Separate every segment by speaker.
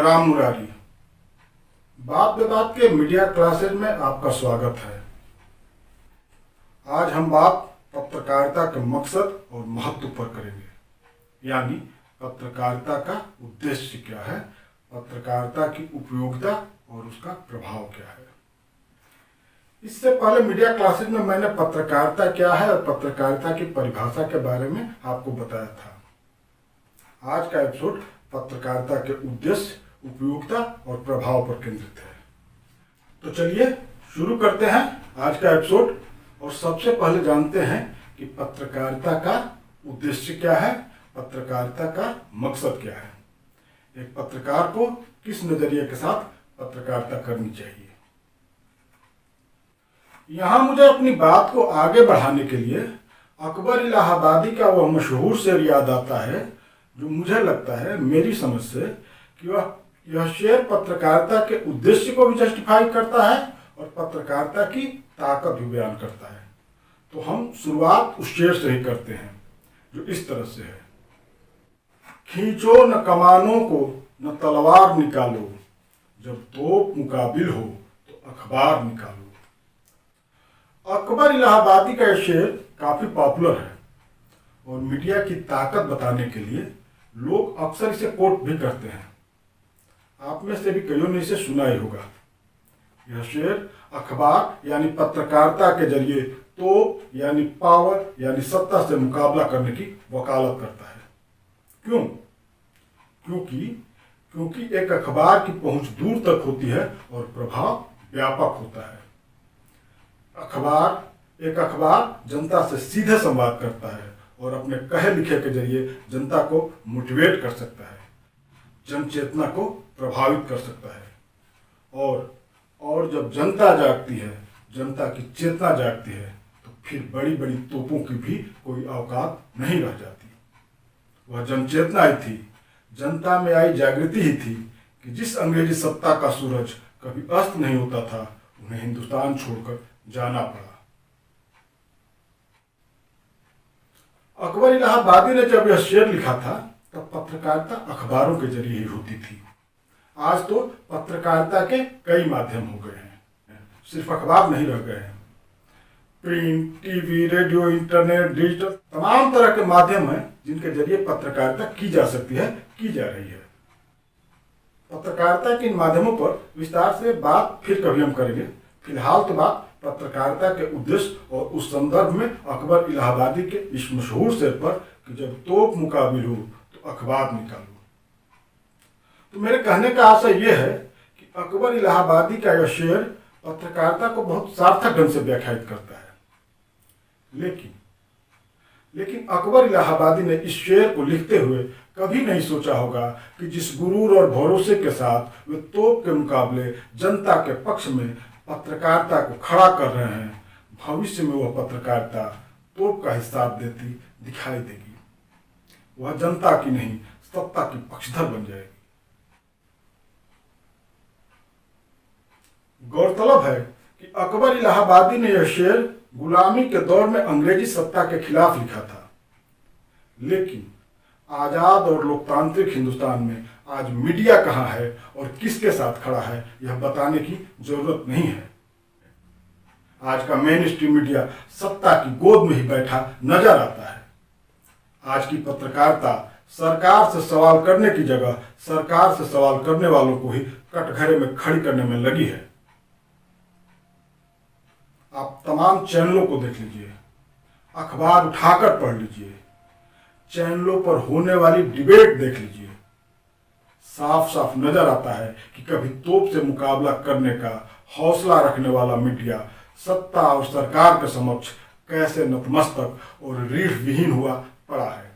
Speaker 1: मैं राम मुरारी। बात विवाद के मीडिया क्लासेज में आपका स्वागत है। आज हम बात पत्रकारिता के मकसद और महत्व पर करेंगे, यानी पत्रकारिता का उद्देश्य क्या है, पत्रकारिता की उपयोगिता और उसका प्रभाव क्या है। इससे पहले मीडिया क्लासेज में मैंने पत्रकारिता क्या है और पत्रकारिता की परिभाषा के बारे में आपको बताया था। आज का एपिसोड पत्रकारिता के उद्देश्य, उपयोगिता और प्रभाव पर केंद्रित है। तो चलिए शुरू करते हैं आज का एपिसोड और सबसे पहले जानते हैं कि पत्रकारिता का उद्देश्य क्या है, पत्रकारिता का मकसद क्या है, एक पत्रकार को किस नजरिए के साथ पत्रकारिता करनी चाहिए। यहाँ मुझे अपनी बात को आगे बढ़ाने के लिए अकबर इलाहाबादी का वह मशहूर शेर याद आता है, जो मुझे लगता है मेरी समझ से कि यह शेर पत्रकारिता के उद्देश्य को भी जस्टिफाई करता है और पत्रकारिता की ताकत भी बयान करता है। तो हम शुरुआत उस शेर से ही करते हैं, जो इस तरह से है। खींचो न कमानों को न तलवार निकालो, जब तोप मुकाबिल हो तो अखबार निकालो। अकबर इलाहाबादी का यह शेर काफी पॉपुलर है और मीडिया की ताकत बताने के लिए लोग अक्सर इसे कोट भी करते हैं। आप में से भी कईयों ने इसे सुना ही होगा। यह शेर अखबार यानी पत्रकारिता के जरिए तोप यानी पावर यानी सत्ता से मुकाबला करने की वकालत करता है। क्यों? क्योंकि एक अखबार की पहुंच दूर तक होती है और प्रभाव व्यापक होता है। एक अखबार जनता से सीधे संवाद करता है और अपने कहे लिखे के जरिए जनता को मोटिवेट कर सकता है, जन चेतना को प्रभावित कर सकता है। और जब जनता जागती है, जनता की चेतना जागती है, तो फिर बड़ी बड़ी तोपों की भी कोई औकात नहीं रह जाती। वह जन चेतना ही थी, जनता में आई जागृति ही थी कि जिस अंग्रेजी सत्ता का सूरज कभी अस्त नहीं होता था, उन्हें हिंदुस्तान छोड़कर जाना पड़ा। अकबर इलाहाबादी ने जब यह शेर लिखा था, तब पत्रकारिता अखबारों के जरिए ही होती थी। आज तो पत्रकारिता के कई माध्यम हो गए हैं, सिर्फ अखबार नहीं रह गए हैं। Print, TV, radio, internet, digital तमाम तरह के माध्यम हैं जिनके जरिए पत्रकारिता की जा सकती है, की जा रही है। पत्रकारिता के इन माध्यमों पर विस्तार से बात फिर कभी हम करेंगे। फिलहाल तो बात पत्रकारिता के उद्देश्य और उस संदर्भ में अकबर इलाहाबादी के इस मशहूर शेर पर कि जब तोप मुकाबिल हो तो अखबार निकालो। तो मेरे कहने का आशय यह है कि अकबर इलाहाबादी का यह शेर पत्रकारिता को बहुत सार्थक ढंग से व्याख्यायित करता है। लेकिन अकबर इलाहाबादी ने इस शेर को लिखते हुए कभी नहीं सोचा होगा कि जिस गुरूर और भरोसे के साथ वे तोप के मुकाबले जनता के पक्ष में पत्रकारिता को खड़ा कर रहे हैं, भविष्य में वह पत्रकारिता तोप का हिसाब देती दिखाई देगी। वह जनता की नहीं, सत्ता की पक्षधर बन जाएगी। गौरतलब है कि अकबर इलाहाबादी ने यह शेर गुलामी के दौर में अंग्रेजी सत्ता के खिलाफ लिखा था। लेकिन आजाद और लोकतांत्रिक हिंदुस्तान में आज मीडिया कहाँ है और किसके साथ खड़ा है, यह बताने की जरूरत नहीं है। आज का मेन स्ट्रीम मीडिया सत्ता की गोद में ही बैठा नजर आता है। आज की पत्रकारिता सरकार से सवाल करने की जगह सरकार से सवाल करने वालों को ही कटघरे में खड़ी करने में लगी है। आप तमाम चैनलों को देख लीजिए, अखबार उठाकर पढ़ लीजिए, चैनलों पर होने वाली डिबेट देख लीजिए। साफ साफ नजर आता है कि कभी तोप से मुकाबला करने का हौसला रखने वाला मीडिया सत्ता और सरकार के समक्ष कैसे नतमस्तक और रीढ़ विहीन हुआ पड़ा है।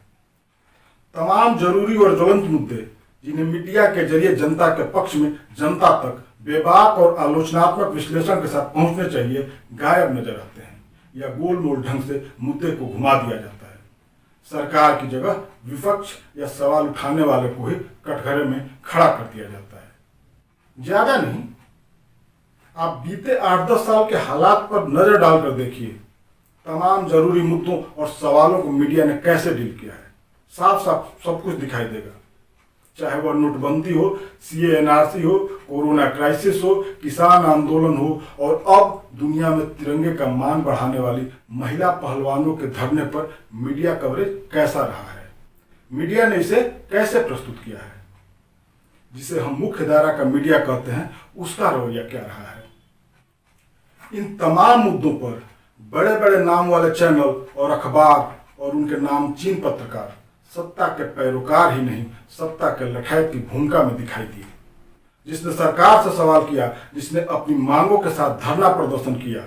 Speaker 1: तमाम जरूरी और ज्वलंत मुद्दे जिन्हें मीडिया के जरिए जनता के पक्ष में जनता तक बेबाक और आलोचनात्मक विश्लेषण के साथ पहुंचने चाहिए, गायब नजर आते हैं या गोलमोल ढंग से मुद्दे को घुमा दिया जाता है। सरकार की जगह विपक्ष या सवाल उठाने वाले को ही कटघरे में खड़ा कर दिया जाता है। ज्यादा नहीं, आप बीते 8-10 साल के हालात पर नजर डालकर देखिए, तमाम जरूरी मुद्दों और सवालों को मीडिया ने कैसे डील किया है। साफ साफ सब कुछ दिखाई देगा। चाहे वह नोटबंदी हो, CA/NRC हो, कोरोना क्राइसिस हो, किसान आंदोलन हो, और अब दुनिया में तिरंगे का मान बढ़ाने वाली महिला पहलवानों के धरने पर मीडिया कवरेज कैसा रहा है, मीडिया ने इसे कैसे प्रस्तुत किया है, जिसे हम मुख्य धारा का मीडिया कहते हैं, उसका रवैया क्या रहा है। इन तमाम मुद्दों पर बड़े बड़े नाम वाले चैनल और अखबार और उनके नामचीन पत्रकार सत्ता के पैरोकार ही नहीं, सत्ता के लठैत की भूमिका में दिखाई दिए। जिसने सरकार से सवाल किया, जिसने अपनी मांगों के साथ धरना प्रदर्शन किया,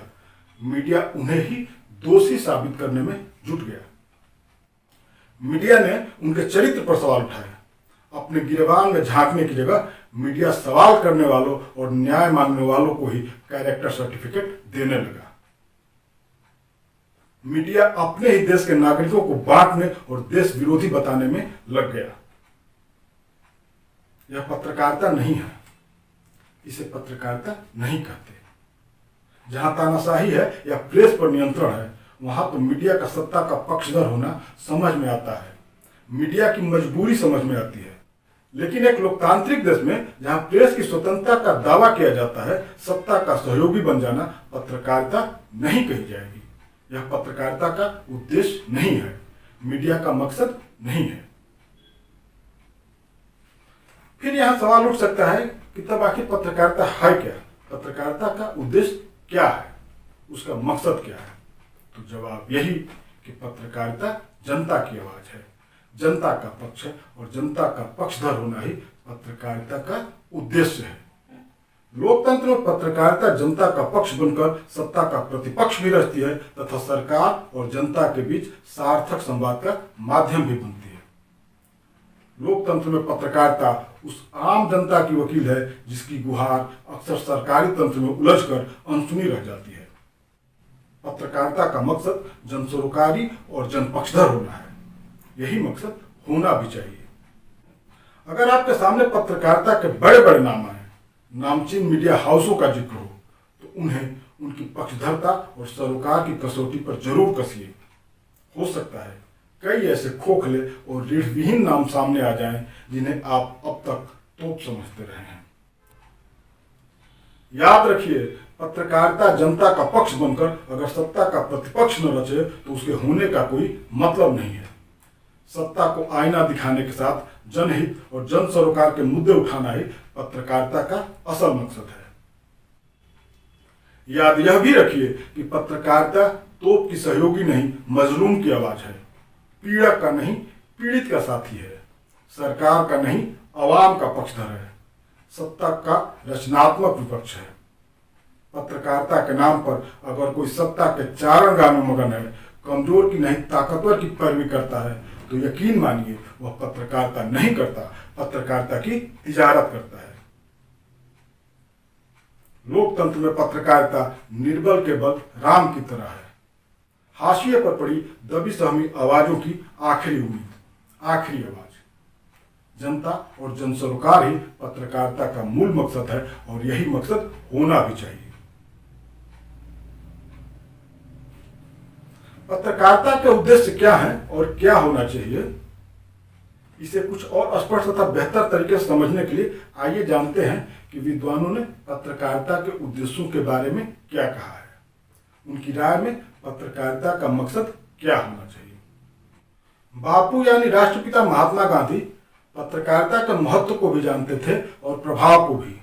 Speaker 1: मीडिया उन्हें ही दोषी साबित करने में जुट गया। मीडिया ने उनके चरित्र पर सवाल उठाए। अपने गिरबान में झांकने की जगह मीडिया सवाल करने वालों और न्याय मांगने वालों को ही कैरेक्टर सर्टिफिकेट देने लगा। मीडिया अपने ही देश के नागरिकों को बांटने और देश विरोधी बताने में लग गया। यह पत्रकारिता नहीं है, इसे पत्रकारिता नहीं कहते। जहां तानाशाही है या प्रेस पर नियंत्रण है, वहां तो मीडिया का सत्ता का पक्षधर होना समझ में आता है, मीडिया की मजबूरी समझ में आती है। लेकिन एक लोकतांत्रिक देश में जहां प्रेस की स्वतंत्रता का दावा किया जाता है, सत्ता का सहयोगी बन जाना पत्रकारिता नहीं कही जाएगी। यह पत्रकारिता का उद्देश्य नहीं है, मीडिया का मकसद नहीं है। फिर यहां सवाल उठ सकता है कि तब आखिर पत्रकारिता है क्या, पत्रकारिता का उद्देश्य क्या है, उसका मकसद क्या है। तो जवाब यही कि पत्रकारिता जनता की आवाज है, जनता का पक्ष है, और जनता का पक्षधर होना ही पत्रकारिता का उद्देश्य है। लोकतंत्र में पत्रकारिता जनता का पक्ष बनकर सत्ता का प्रतिपक्ष भी रचती है तथा सरकार और जनता के बीच सार्थक संवाद का माध्यम भी बनती है। लोकतंत्र में पत्रकारिता उस आम जनता की वकील है जिसकी गुहार अक्सर सरकारी तंत्र में उलझकर अनसुनी रह जाती है। पत्रकारिता का मकसद जनसरोकारी और जनपक्षधर होना है, यही मकसद होना भी चाहिए। अगर आपके सामने पत्रकारिता के बड़े बड़े नाम आए, नामचीन मीडिया हाउसों का जिक्र हो, तो उन्हें उनकी पक्षधरता और सरोकार की कसौटी पर जरूर कसिए। हो सकता है कई ऐसे खोखले और रीढ़विहीन नाम सामने आ जाएं जिन्हें आप अब तक तोप समझते रहे हैं। याद रखिए, पत्रकारिता जनता का पक्ष बनकर अगर सत्ता का प्रतिपक्ष न रचे तो उसके होने का कोई मतलब नहीं है। सत्ता को आईना दिखाने के साथ जनहित और जन सरोकार के मुद्दे उठाना ही पत्रकारिता का असल मकसद है। याद यह भी रखिए कि पत्रकारिता तोप की सहयोगी नहीं, मजलूम की आवाज है, पीड़क का नहीं पीड़ित का साथी है, सरकार का नहीं अवाम का पक्षधर है, सत्ता का रचनात्मक विपक्ष है। पत्रकारिता के नाम पर अगर कोई सत्ता के चारण गान में मगन है, कमजोर की नहीं ताकतवर की पैरवी करता है, तो यकीन मानिए वह पत्रकारिता नहीं करता, पत्रकारिता की तिजारत करता है। लोकतंत्र में पत्रकारिता निर्बल के बल राम की तरह है, हाशिए पर पड़ी दबी सहमी आवाजों की आखिरी उम्मीद, आखिरी आवाज। जनता और जनसरोकार ही पत्रकारिता का मूल मकसद है और यही मकसद होना भी चाहिए। पत्रकारिता के उद्देश्य क्या हैं और क्या होना चाहिए, इसे कुछ और स्पष्ट तथा बेहतर तरीके से समझने के लिए आइए जानते हैं कि विद्वानों ने पत्रकारिता के उद्देश्यों के बारे में क्या कहा है। उनकी राय में पत्रकारिता का मकसद क्या होना चाहिए। बापू यानी राष्ट्रपिता महात्मा गांधी पत्रकारिता के महत्व को भी जानते थे और प्रभाव को भी।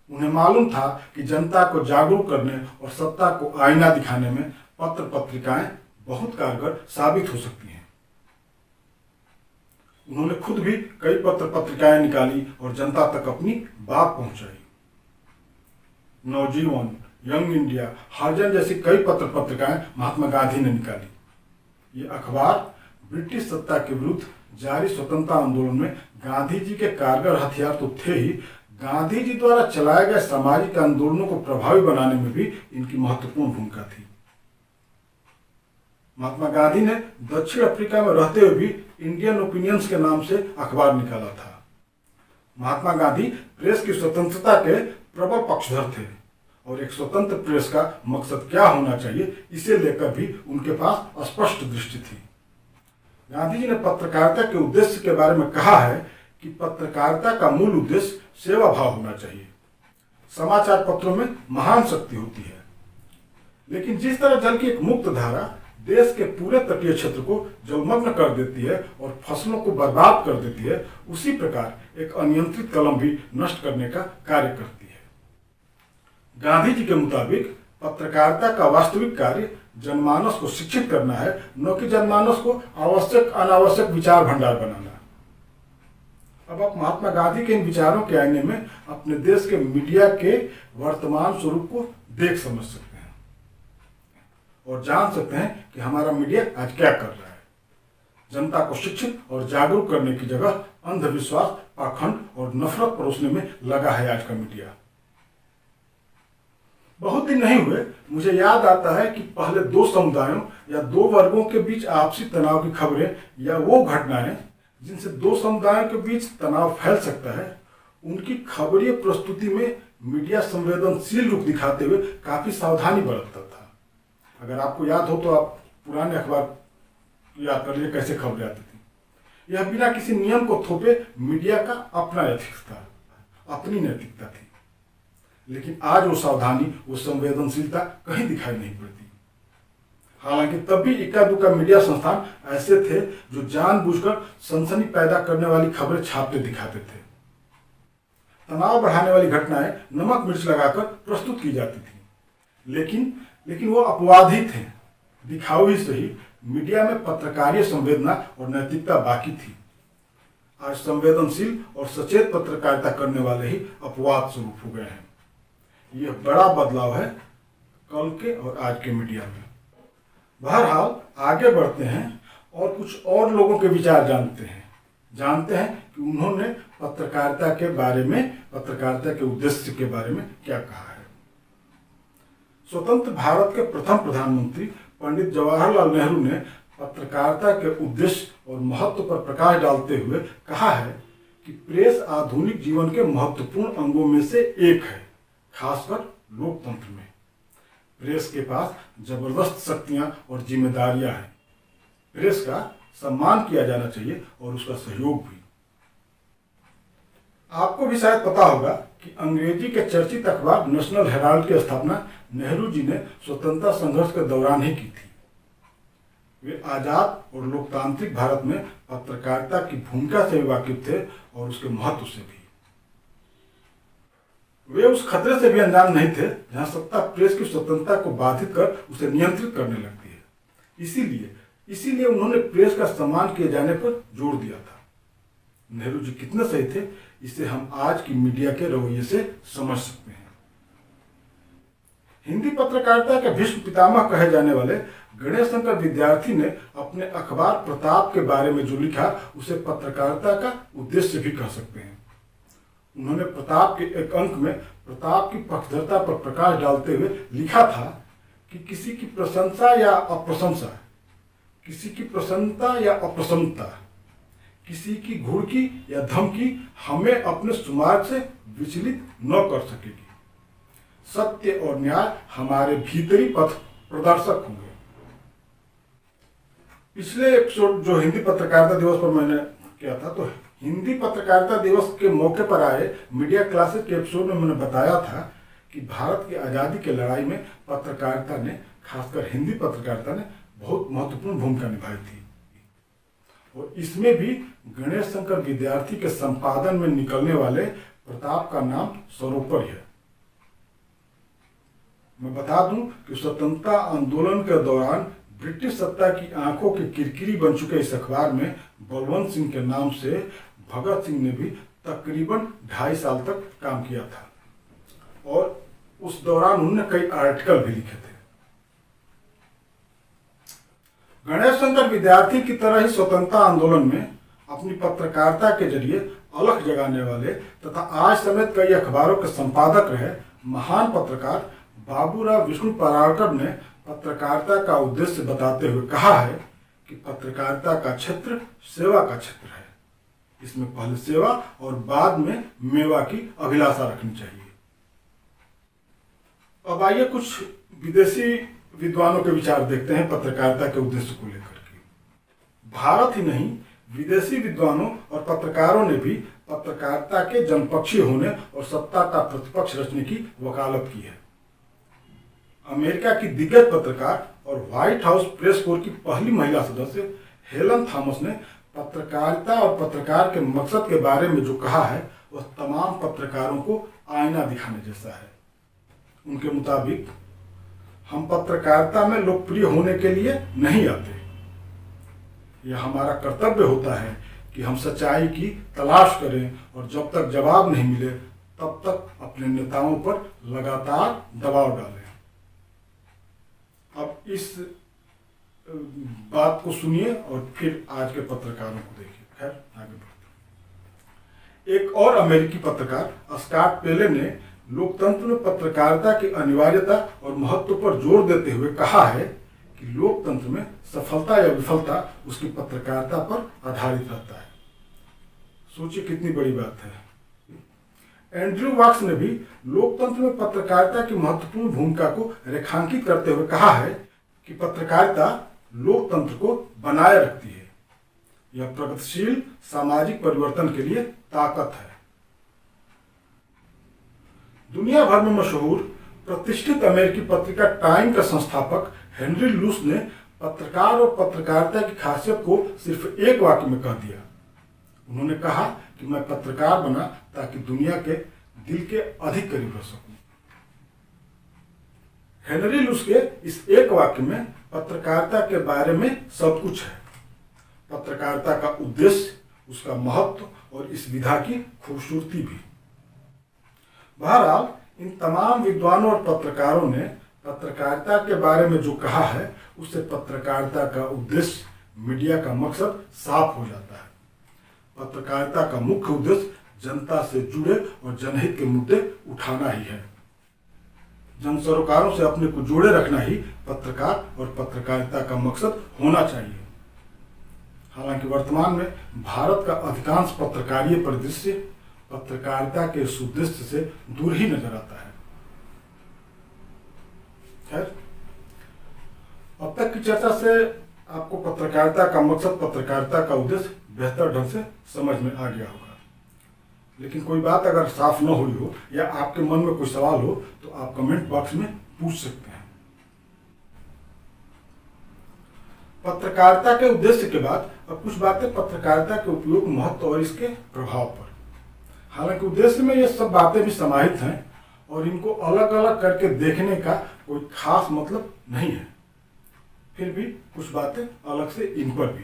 Speaker 1: उन्हें मालूम था कि जनता को जागरूक करने और सत्ता को आईना दिखाने में पत्र पत्रिकाएं बहुत कारगर साबित हो सकती हैं। उन्होंने खुद भी कई पत्र पत्रिकाएं निकाली और जनता तक अपनी बात पहुंचाई। नवजीवन, यंग इंडिया, हरिजन जैसी कई पत्र पत्रिकाएं महात्मा गांधी ने निकाली। ये अखबार ब्रिटिश सत्ता के विरुद्ध जारी स्वतंत्रता आंदोलन में गांधी जी के कारगर हथियार तो थे ही, गांधी जी द्वारा चलाए गए सामाजिक आंदोलनों को प्रभावी बनाने में भी इनकी महत्वपूर्ण भूमिका थी। महात्मा गांधी ने दक्षिण अफ्रीका में रहते हुए भी इंडियन ओपिनियंस के नाम से अखबार निकाला था। महात्मा गांधी प्रेस की स्वतंत्रता के प्रबल पक्षधर थे और एक स्वतंत्र प्रेस का मकसद क्या होना चाहिए इसे लेकर भी उनके पास स्पष्ट दृष्टि थी। गांधी जी ने पत्रकारिता के उद्देश्य के बारे में कहा है कि पत्रकारिता का मूल उद्देश्य सेवा भाव होना चाहिए। समाचार पत्रों में महान शक्ति होती है, लेकिन जिस तरह जल की एक मुक्त धारा देश के पूरे तटीय क्षेत्र को जलमग्न कर देती है और फसलों को बर्बाद कर देती है, उसी प्रकार एक अनियंत्रित कलम भी नष्ट करने का कार्य करती है। गांधी जी के मुताबिक पत्रकारिता का वास्तविक कार्य जनमानस को शिक्षित करना है, न कि जनमानस को आवश्यक अनावश्यक विचार भंडार बनाना। अब आप महात्मा गांधी के इन विचारों के आईने में अपने देश के मीडिया के वर्तमान स्वरूप को देख समझ सकते हैं और जान सकते हैं कि हमारा मीडिया आज क्या कर रहा है। जनता को शिक्षित और जागरूक करने की जगह अंधविश्वास, पाखंड और नफरत परोसने में लगा है आज का मीडिया। बहुत दिन नहीं हुए मुझे याद आता है कि पहले दो समुदायों या दो वर्गों के बीच आपसी तनाव की खबरें या वो घटनाएं जिनसे दो समुदायों के बीच तनाव फैल सकता है, उनकी खबरीय प्रस्तुति में मीडिया संवेदनशील रुख दिखाते हुए काफी सावधानी बरतता था। अगर आपको याद हो तो आप पुराने अखबार याद कर लिए कैसे खबरें आती थी। यह बिना किसी नियम को थोपे मीडिया का अपना एथिक्स था, अपनी नैतिकता थी। लेकिन आज वो सावधानी, वो संवेदनशीलता कहीं दिखाई नहीं पड़ती। हालांकि तब भी इक्का दुक्का मीडिया संस्थान ऐसे थे जो जानबूझकर सनसनी पैदा करने वाली खबरें छापते दिखाते थे। तनाव बढ़ाने वाली घटनाएं नमक मिर्च लगाकर प्रस्तुत की जाती थी, लेकिन वो अपवाद ही थे, दिखाऊ ही सही। मीडिया में पत्रकारीय संवेदना और नैतिकता बाकी थी। आज संवेदनशील और सचेत पत्रकारिता करने वाले ही अपवाद स्वरूप हो गए हैं। यह बड़ा बदलाव है कल के और आज के मीडिया में। बहरहाल आगे बढ़ते हैं और कुछ और लोगों के विचार जानते हैं कि उन्होंने पत्रकारिता के बारे में, पत्रकारिता के उद्देश्य के बारे में क्या कहा है। स्वतंत्र भारत के प्रथम प्रधानमंत्री पंडित जवाहरलाल नेहरू ने पत्रकारिता के उद्देश्य और महत्व पर प्रकाश डालते हुए कहा है कि प्रेस आधुनिक जीवन के महत्वपूर्ण अंगों में से एक है, खासकर लोकतंत्र में। प्रेस के पास जबरदस्त शक्तियां और जिम्मेदारियां हैं। प्रेस का सम्मान किया जाना चाहिए और उसका सहयोग भी। आपको भी शायद पता होगा कि अंग्रेजी के चर्चित अखबार नेशनल हेराल्ड की स्थापना नेहरू जी ने स्वतंत्रता संघर्ष के दौरान ही की थी। वे आजाद और लोकतांत्रिक भारत में पत्रकारिता की भूमिका से भी वाकिफ थे और उसके महत्व से भी। वे उस खतरे से भी अनजान नहीं थे जहां सत्ता प्रेस की स्वतंत्रता को बाधित कर उसे नियंत्रित करने लगती है। इसीलिए उन्होंने प्रेस का सम्मान किए जाने पर जोर दिया था। नेहरू जी कितने सही थे, इसे हम आज की मीडिया के रवैये से समझ सकते हैं। हिंदी पत्रकारिता के भीष्म पितामह कहे जाने वाले गणेश शंकर विद्यार्थी ने अपने अखबार प्रताप के बारे में जो लिखा, उसे पत्रकारिता का उद्देश्य भी कह सकते हैं। उन्होंने प्रताप के एक अंक में प्रताप की पक्षधरता पर प्रकाश डालते हुए लिखा था कि किसी की प्रशंसा या अप्रशंसा, किसी की प्रसन्नता या अप्रसन्नता, किसी की घुड़की या धमकी हमें अपने सुमार्ग से विचलित न कर सकेगी। सत्य और न्याय हमारे भीतरी पथ प्रदर्शक होंगे। पिछले एपिसोड जो हिंदी पत्रकारिता दिवस पर मैंने किया था, तो हिंदी पत्रकारिता दिवस के मौके पर आए मीडिया क्लासेस के एपिसोड में मैंने बताया था कि भारत की आज़ादी की लड़ाई में पत्रकारिता ने, खासकर हिंदी पत्रकारिता ने बहुत महत्वपूर्ण भूमिका निभाई थी। और इसमें भी गणेश शंकर विद्यार्थी के संपादन में निकलने वाले प्रताप का नाम सर्वोपरि है। मैं बता दूं कि स्वतंत्रता आंदोलन के दौरान ब्रिटिश सत्ता की आंखों की किरकिरी बन चुके इस अखबार में बलवंत सिंह के नाम से भगत सिंह ने भी तकरीबन 2.5 साल तक काम किया था और उस दौरान उन्होंने कई आर्टिकल भी लिखे थे। गणेश शंकर विद्यार्थी की तरह ही स्वतंत्रता आंदोलन में अपनी पत्रकारिता के जरिए अलख जगाने वाले तथा आज समेत कई अखबारों के संपादक रहे महान पत्रकार बाबूराव विष्णु पराड़कर ने पत्रकारिता का उद्देश्य बताते हुए कहा है कि पत्रकारिता का क्षेत्र सेवा का क्षेत्र है। इसमें पहले सेवा और बाद में मेवा की अभिलाषा रखनी चाहिए। अब आइए कुछ विदेशी विद्वानों के विचार देखते हैं पत्रकारिता के उद्देश्य को लेकर के। भारत ही नहीं, विदेशी विद्वानों और पत्रकारों ने भी पत्रकारिता के जनपक्षी होने और सत्ता का प्रतिपक्ष रचने की वकालत की है। अमेरिका की दिग्गज पत्रकार और व्हाइट हाउस प्रेस कोर की पहली महिला सदस्य हेलन थॉमस ने पत्रकारिता और पत्रकार के मकसद के बारे में जो कहा है वह तमाम पत्रकारों को आईना दिखाने जैसा है। उनके मुताबिक हम पत्रकारिता में लोकप्रिय होने के लिए नहीं आते। यह हमारा कर्तव्य होता है कि हम सच्चाई की तलाश करें और जब तक जवाब नहीं मिले तब तक अपने नेताओं पर लगातार दबाव डालें। अब इस बात को सुनिए और फिर आज के पत्रकारों को देखिए। खैर आगे बढ़ते हैं। एक और अमेरिकी पत्रकार स्कॉट पेले ने लोकतंत्र में पत्रकारिता की अनिवार्यता और महत्व पर जोर देते हुए कहा है कि लोकतंत्र में सफलता या विफलता उसकी पत्रकारिता पर आधारित रहता है। सोचिए कितनी बड़ी बात है। एंड्रयू वाक्स ने भी लोकतंत्र में पत्रकारिता की महत्वपूर्ण भूमिका को रेखांकित करते हुए कहा है कि पत्रकारिता लोकतंत्र को बनाए रखती है। यह प्रगतिशील सामाजिक परिवर्तन के लिए ताकत है। दुनिया भर में मशहूर प्रतिष्ठित अमेरिकी पत्रिका टाइम का संस्थापक हेनरी लुस ने पत्रकार और पत्रकारिता की खासियत को सिर्फ एक वाक्य में कह दिया। उन्होंने कहा कि मैं पत्रकार बना ताकि दुनिया के दिल के अधिक करीब रह सकूं। हेनरी लुस के इस एक वाक्य में पत्रकारिता के बारे में सब कुछ है। पत्रकारिता का उद्देश्य, उसका महत्व और इस विधा की खूबसूरती भी। बहरहाल इन तमाम विद्वानों और पत्रकारों ने पत्रकारिता के बारे में जो कहा है उससे पत्रकारिता का उद्देश्य, मीडिया का मकसद साफ हो जाता है। पत्रकारिता का मुख्य उद्देश्य जनता से जुड़े और जनहित के मुद्दे उठाना ही है। जन सरोकारों से अपने को जोड़े रखना ही पत्रकार और पत्रकारिता का मकसद होना चाहिए। हालांकि वर्तमान में भारत का अधिकांश पत्रकारीय परिदृश्य पत्रकारिता के इस उद्देश्य से दूर ही नजर आता है। खैर, अब तक की चर्चा से आपको पत्रकारिता का मकसद, पत्रकारिता का उद्देश्य बेहतर ढंग से समझ में आ गया होगा। लेकिन कोई बात अगर साफ न हुई हो या आपके मन में कोई सवाल हो तो आप कमेंट बॉक्स में पूछ सकते हैं। पत्रकारिता के उद्देश्य के बाद अब कुछ बातें पत्रकारिता के उपयोग, महत्व और इसके प्रभाव पर। हालांकि उद्देश्य में ये सब बातें भी समाहित हैं और इनको अलग अलग करके देखने का कोई खास मतलब नहीं है, फिर भी कुछ बातें अलग से इन पर भी,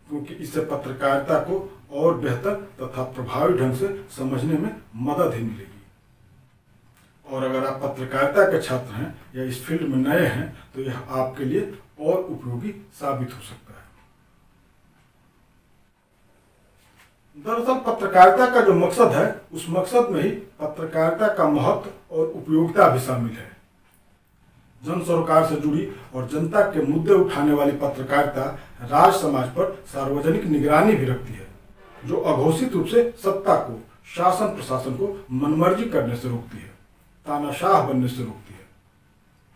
Speaker 1: क्योंकि इससे पत्रकारिता को और बेहतर तथा प्रभावी ढंग से समझने में मदद ही मिलेगी। और अगर आप पत्रकारिता के छात्र हैं या इस फील्ड में नए हैं तो यह आपके लिए और उपयोगी साबित हो सकता है। दरअसल पत्रकारिता का जो मकसद है उस मकसद में ही पत्रकारिता का महत्व और उपयोगिता भी शामिल है। जन सरोकार से जुड़ी और जनता के मुद्दे उठाने वाली पत्रकारिता राज समाज पर सार्वजनिक निगरानी भी रखती है, जो अघोषित रूप से सत्ता को, शासन प्रशासन को मनमर्जी करने से रोकती है, तानाशाह बनने से रोकती है।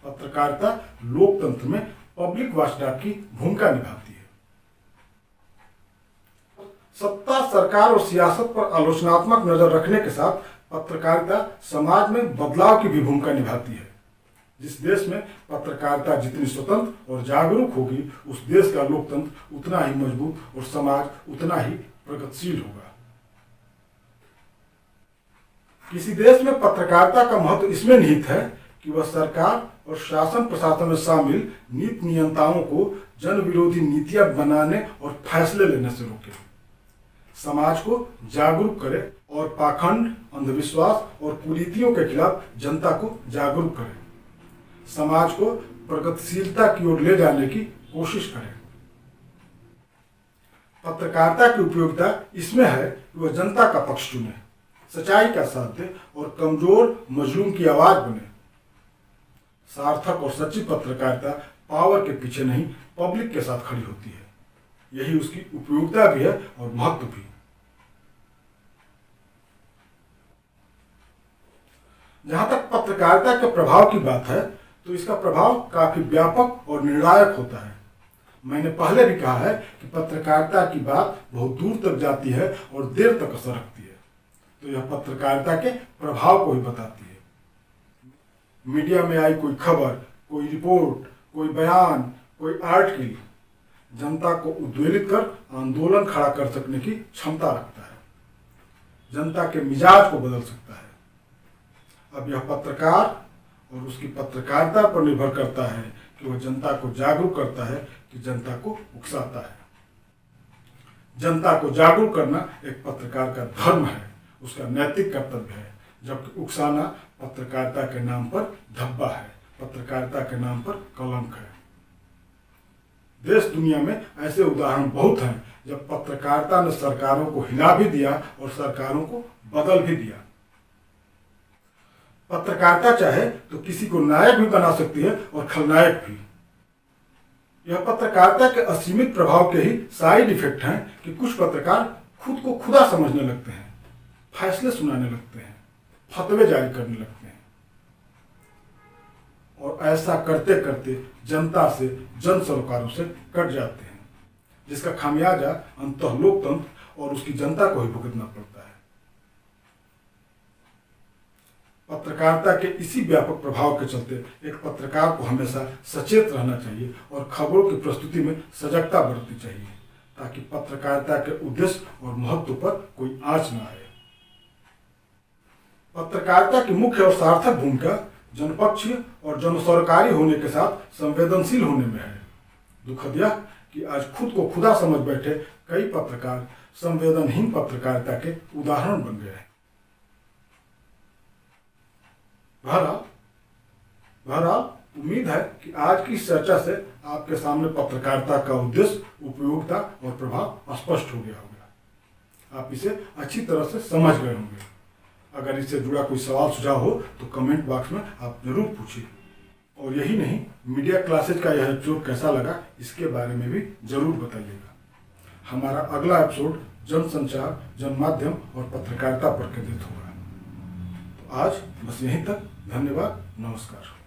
Speaker 1: पत्रकारिता लोकतंत्र में पब्लिक वॉचडॉग की भूमिका निभाती है। सत्ता, सरकार और सियासत पर आलोचनात्मक नजर रखने के साथ पत्रकारिता समाज में बदलाव की भी भूमिका निभाती है। जिस देश में पत्रकारिता जितनी स्वतंत्र और जागरूक होगी उस देश का लोकतंत्र उतना ही मजबूत और समाज उतना ही प्रगतिशील होगा। किसी देश में पत्रकारिता का महत्व इसमें निहित है कि वह सरकार और शासन प्रशासन में शामिल नीति नियंताओं को जन विरोधी नीतियां बनाने और फैसले लेने से रोके, समाज को जागरूक करे और पाखंड, अंधविश्वास और कुरीतियों के खिलाफ जनता को जागरूक करे, समाज को प्रगतिशीलता की ओर ले जाने की कोशिश करें। पत्रकारिता की उपयोगिता इसमें है कि वह जनता का पक्ष चुने, सच्चाई का साथ दे और कमजोर मजलूम की आवाज बने। सार्थक और सच्ची पत्रकारिता पावर के पीछे नहीं, पब्लिक के साथ खड़ी होती है। यही उसकी उपयोगिता भी है और महत्व भी। जहां तक पत्रकारिता के प्रभाव की बात है तो इसका प्रभाव काफी व्यापक और निर्णायक होता है। मैंने पहले भी कहा है कि पत्रकारिता की बात बहुत दूर तक जाती है और देर तक असर रखती है, तो यह पत्रकारिता के प्रभाव को ही बताती है। मीडिया में आई कोई खबर, कोई रिपोर्ट, कोई बयान, कोई आर्टिकल जनता को उद्वेलित कर आंदोलन खड़ा कर सकने की क्षमता रखता है, जनता के मिजाज को बदल सकता है। अब यह पत्रकार और उसकी पत्रकारिता पर निर्भर करता है कि वह जनता को जागरूक करता है कि जनता को उकसाता है। जनता को जागरूक करना एक पत्रकार का धर्म है, उसका नैतिक कर्तव्य है, जबकि उकसाना पत्रकारिता के नाम पर धब्बा है, पत्रकारिता के नाम पर कलंक है। देश दुनिया में ऐसे उदाहरण बहुत हैं जब पत्रकारिता ने सरकारों को हिला भी दिया और सरकारों को बदल भी दिया। पत्रकारिता चाहे तो किसी को नायक भी बना सकती है और खलनायक भी। यह पत्रकारिता के असीमित प्रभाव के ही साइड इफेक्ट हैं कि कुछ पत्रकार खुद को खुदा समझने लगते हैं, फैसले सुनाने लगते हैं, फतवे जारी करने लगते हैं और ऐसा करते करते जनता से, जन सरोकारों से कट जाते हैं, जिसका खामियाजा अंततः लोकतंत्र और उसकी जनता को ही भुगतना पड़ता है। पत्रकारिता के इसी व्यापक प्रभाव के चलते एक पत्रकार को हमेशा सचेत रहना चाहिए और खबरों की प्रस्तुति में सजगता बरतनी चाहिए, ताकि पत्रकारिता के उद्देश्य और महत्व पर कोई आंच न आए। पत्रकारिता की मुख्य और सार्थक भूमिका जनपक्षीय और जनसरकारी होने के साथ संवेदनशील होने में है। दुखद यह कि आज खुद को खुदा समझ बैठे कई पत्रकार संवेदनहीन पत्रकारिता के उदाहरण बन गए हैं। बहरहाल उम्मीद है कि आज की चर्चा से आपके सामने पत्रकारिता का उद्देश्य, उपयोगिता और प्रभाव स्पष्ट हो गया होगा। आप इसे अच्छी तरह से समझ गए होंगे। अगर इससे जुड़ा कोई सवाल सुझाव हो तो कमेंट बॉक्स में आप जरूर पूछिए। और यही नहीं, मीडिया क्लासेज का यह एपिसोड कैसा लगा इसके बारे में भी जरूर बताइएगा। हमारा अगला एपिसोड जनसंचार, जनमाध्यम और पत्रकारिता पर केंद्रित होगा। तो आज बस यहीं तक। धन्यवाद, नमस्कार।